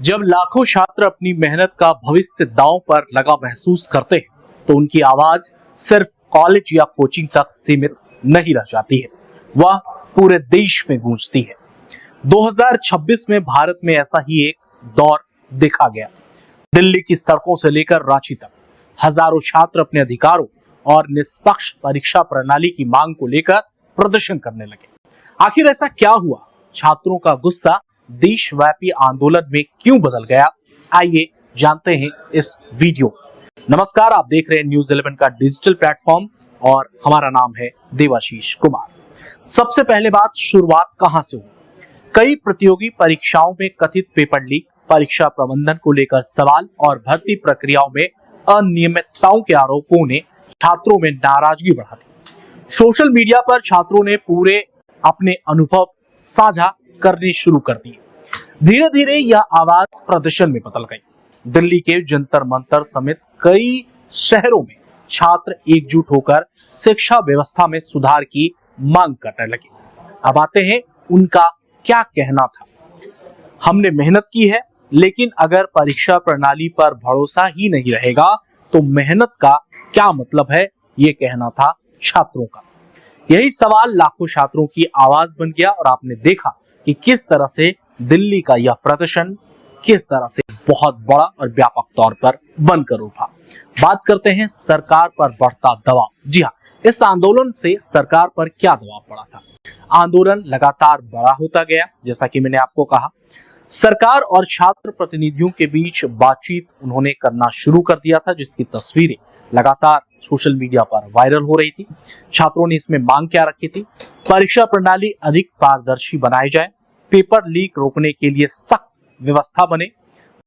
जब लाखों छात्र अपनी मेहनत का भविष्य दांव पर लगा महसूस करते हैं तो उनकी आवाज सिर्फ कॉलेज या कोचिंग तक सीमित नहीं रह जाती है, वह पूरे देश में गूंजती है। 2026 में भारत में ऐसा ही एक दौर देखा गया। दिल्ली की सड़कों से लेकर रांची तक हजारों छात्र अपने अधिकारों और निष्पक्ष परीक्षा प्रणाली की मांग को लेकर प्रदर्शन करने लगे। आखिर ऐसा क्या हुआ? छात्रों का गुस्सा देशव्यापी आंदोलन में क्यों बदल गया? आइए जानते हैं इस वीडियो। नमस्कार, आप देख रहे हैं न्यूज़ 11 का डिजिटल प्लेटफॉर्म और हमारा नाम है देवाशीष कुमार। सबसे पहले बात, शुरुआत कहां से हुई? कई प्रतियोगी परीक्षाओं में कथित पेपर लीक, परीक्षा प्रबंधन को लेकर सवाल और भर्ती प्रक्रियाओं में अनियमितताओं के आरोपों ने छात्रों में नाराजगी बढ़ा दी। सोशल मीडिया पर छात्रों ने पूरे अपने अनुभव साझा करने शुरू कर दिए। धीरे धीरे यह आवाज प्रदर्शन में बदल गई। दिल्ली के जंतर मंतर समेत कई शहरों में छात्र एकजुट होकर शिक्षा व्यवस्था में सुधार की मांग करने लगे। अब आते हैं उनका क्या कहना था। हमने मेहनत की है, लेकिन अगर परीक्षा प्रणाली पर भरोसा ही नहीं रहेगा तो मेहनत का क्या मतलब है, ये कहना था छात्रों का। यही सवाल लाखों छात्रों की आवाज बन गया और आपने देखा कि किस तरह से दिल्ली का यह प्रदर्शन किस तरह से बहुत बड़ा और व्यापक तौर पर बनकर उठा। बात करते हैं सरकार पर बढ़ता दबाव। जी हाँ, इस आंदोलन से सरकार पर क्या दबाव पड़ा था? आंदोलन लगातार बड़ा होता गया। जैसा कि मैंने आपको कहा, सरकार और छात्र प्रतिनिधियों के बीच बातचीत उन्होंने करना शुरू कर दिया था, जिसकी तस्वीरें लगातार सोशल मीडिया पर वायरल हो रही थी। छात्रों ने इसमें मांग क्या रखी थी? परीक्षा प्रणाली अधिक पारदर्शी बनाई जाए, पेपर लीक रोकने के लिए सख्त व्यवस्था बने,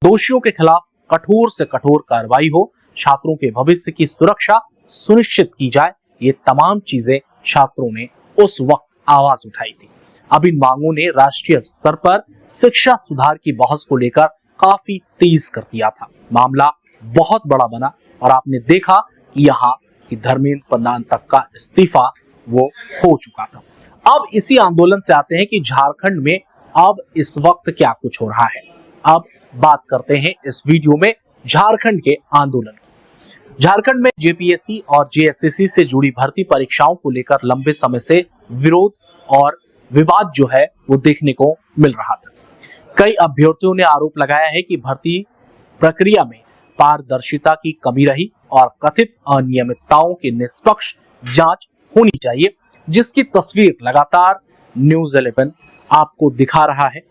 दोषियों के खिलाफ कठोर से कठोर कार्रवाई हो, छात्रों के भविष्य की सुरक्षा सुनिश्चित की जाए। ये तमाम चीजें छात्रों ने उस वक्त आवाज उठाई थी। अब इन मांगों ने राष्ट्रीय स्तर पर शिक्षा सुधार की बहस को लेकर काफी तेज कर दिया था। मामला बहुत बड़ा बना और आपने देखा कि यहाँ की धर्मेंद्र प्रधान तक का इस्तीफा वो हो चुका था। अब इसी आंदोलन से आते हैं कि झारखंड में अब इस वक्त क्या कुछ हो रहा है। अब बात करते हैं इस वीडियो में झारखंड के आंदोलन की। झारखंड में जेपीएससी और जेएसएससी से जुड़ी भर्ती परीक्षाओं को लेकर लंबे समय से विरोध और विवाद जो है वो देखने को मिल रहा था। कई अभ्यर्थियों ने आरोप लगाया है कि भर्ती प्रक्रिया में पारदर्शिता की कमी रही और कथित अनियमितताओं की निष्पक्ष जांच होनी चाहिए, जिसकी तस्वीर लगातार न्यूज़ 11 आपको दिखा रहा है।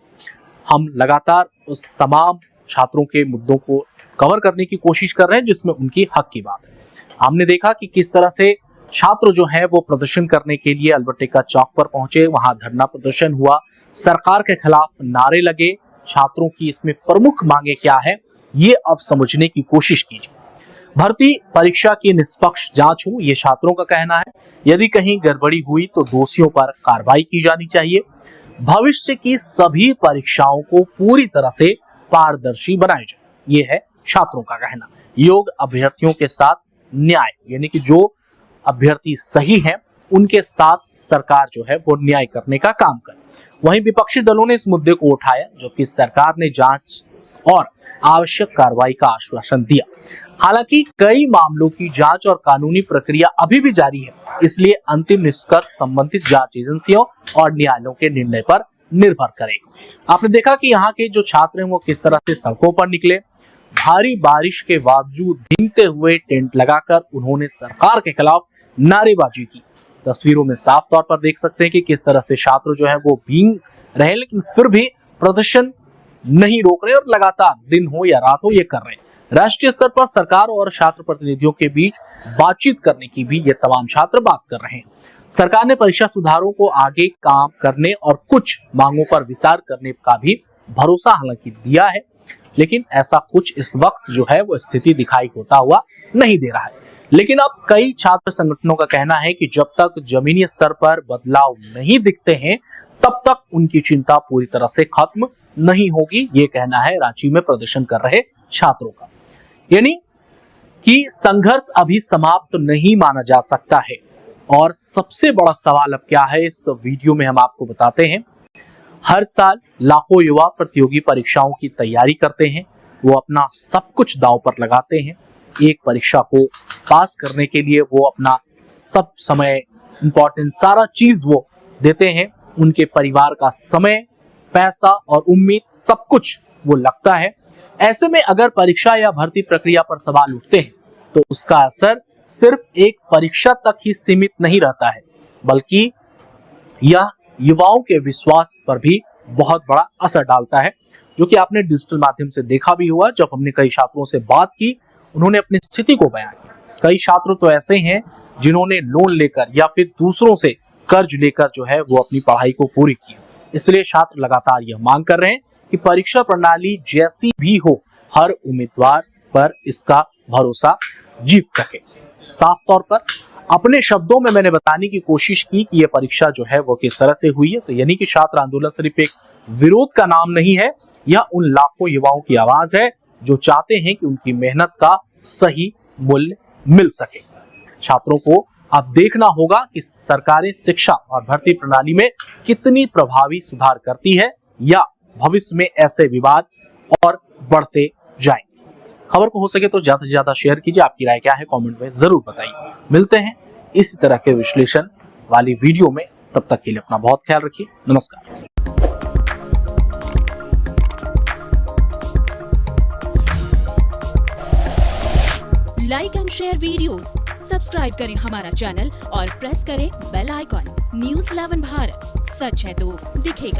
हम लगातार उस तमाम छात्रों के मुद्दों को कवर करने की कोशिश कर रहे हैं जिसमें उनकी हक की बात है। हमने देखा कि किस तरह से छात्र जो है वो प्रदर्शन करने के लिए अल्बर्टेका चौक पर पहुंचे, वहां धरना प्रदर्शन हुआ, सरकार के खिलाफ नारे लगे। छात्रों की इसमें प्रमुख मांगे क्या है, ये अब समझने की कोशिश कीजिए। भर्ती परीक्षा की निष्पक्ष जांच हो, ये छात्रों का कहना है। यदि कहीं गड़बड़ी हुई तो दोषियों पर कार्रवाई की जानी चाहिए। भविष्य की सभी परीक्षाओं को पूरी तरह से पारदर्शी बनाया जाए, ये है छात्रों का कहना। योग्य अभ्यर्थियों के साथ न्याय, यानी कि जो अभ्यर्थी सही हैं उनके साथ सरकार जो है वो न्याय करने का काम करे। वहीं विपक्षी दलों ने इस मुद्दे को उठाया, जबकि सरकार ने जांच और आवश्यक कार्रवाई का आश्वासन दिया। हालांकि कई मामलों की जांच और कानूनी प्रक्रिया अभी भी जारी है, इसलिए अंतिम निष्कर्ष संबंधित जांच एजेंसियों और न्यायालयों के निर्णय पर निर्भर करेगा। आपने देखा कि यहाँ के जो छात्र हैं वो किस तरह से सड़कों पर निकले। भारी बारिश के बावजूद भीगते हुए टेंट लगाकर उन्होंने सरकार के खिलाफ नारेबाजी की। तस्वीरों में साफ तौर पर देख सकते हैं कि किस तरह से छात्र जो है वो भीग रहे, लेकिन फिर भी प्रदर्शन नहीं रोक रहे और लगातार दिन हो या रात हो ये कर रहे हैं। राष्ट्रीय स्तर पर सरकार और छात्र प्रतिनिधियों के बीच बातचीत करने की भी ये तमाम छात्र बात कर रहे हैं। सरकार ने परीक्षा सुधारों को आगे काम करने और कुछ मांगों पर विचार करने का भी भरोसा हालांकि दिया है, लेकिन ऐसा कुछ इस वक्त जो है वो स्थिति दिखाई होता हुआ नहीं दे रहा है। लेकिन अब कई छात्र संगठनों का कहना है कि जब तक जमीनी स्तर पर बदलाव नहीं दिखते हैं तब तक उनकी चिंता पूरी तरह से खत्म नहीं होगी। ये कहना है रांची में प्रदर्शन कर रहे छात्रों का, यानी कि संघर्ष अभी समाप्त नहीं माना जा सकता है। और सबसे बड़ा सवाल अब क्या है, इस वीडियो में हम आपको बताते हैं। हर साल लाखों युवा प्रतियोगी परीक्षाओं की तैयारी करते हैं। वो अपना सब कुछ दांव पर लगाते हैं। एक परीक्षा को पास करने के लिए वो अपना सब समय, इंपॉर्टेंट सारा चीज वो देते हैं। उनके परिवार का समय, पैसा और उम्मीद सब कुछ वो लगता है। ऐसे में अगर परीक्षा या भर्ती प्रक्रिया पर सवाल उठते हैं तो उसका असर सिर्फ एक परीक्षा तक ही सीमित नहीं रहता है, बल्कि यह युवाओं के विश्वास पर भी बहुत बड़ा असर डालता है, जो कि आपने डिजिटल माध्यम से देखा भी हुआ। जब हमने कई छात्रों से बात की, उन्होंने अपनी स्थिति को बयां किया। कई छात्र तो ऐसे हैं जिन्होंने लोन लेकर या फिर दूसरों से कर्ज लेकर जो है वो अपनी पढ़ाई को पूरी की। इसलिए छात्र लगातार यह मांग कर रहे हैं कि परीक्षा प्रणाली जैसी भी हो, हर उम्मीदवार पर इसका भरोसा जीत सके। साफ तौर पर अपने शब्दों में मैंने बताने की कोशिश की कि यह परीक्षा जो है वो किस तरह से हुई है। तो यानी कि छात्र आंदोलन सिर्फ एक विरोध का नाम नहीं है, यह उन लाखों युवाओं की आवाज है जो चाहते हैं कि उनकी मेहनत का सही मूल्य मिल सके। छात्रों को अब देखना होगा कि सरकारें शिक्षा और भर्ती प्रणाली में कितनी प्रभावी सुधार करती है या भविष्य में ऐसे विवाद और बढ़ते जाएंगे। खबर को हो सके तो ज्यादा से ज्यादा शेयर कीजिए। आपकी राय क्या है कमेंट में जरूर बताइए। मिलते हैं इसी तरह के विश्लेषण वाली वीडियो में। तब तक के लिए अपना बहुत ख्याल रखिए। नमस्कार। Like and share videos, subscribe करें हमारा चैनल और प्रेस करें बेल आइकॉन। न्यूज़ 11 भारत, सच है तो दिखेगा।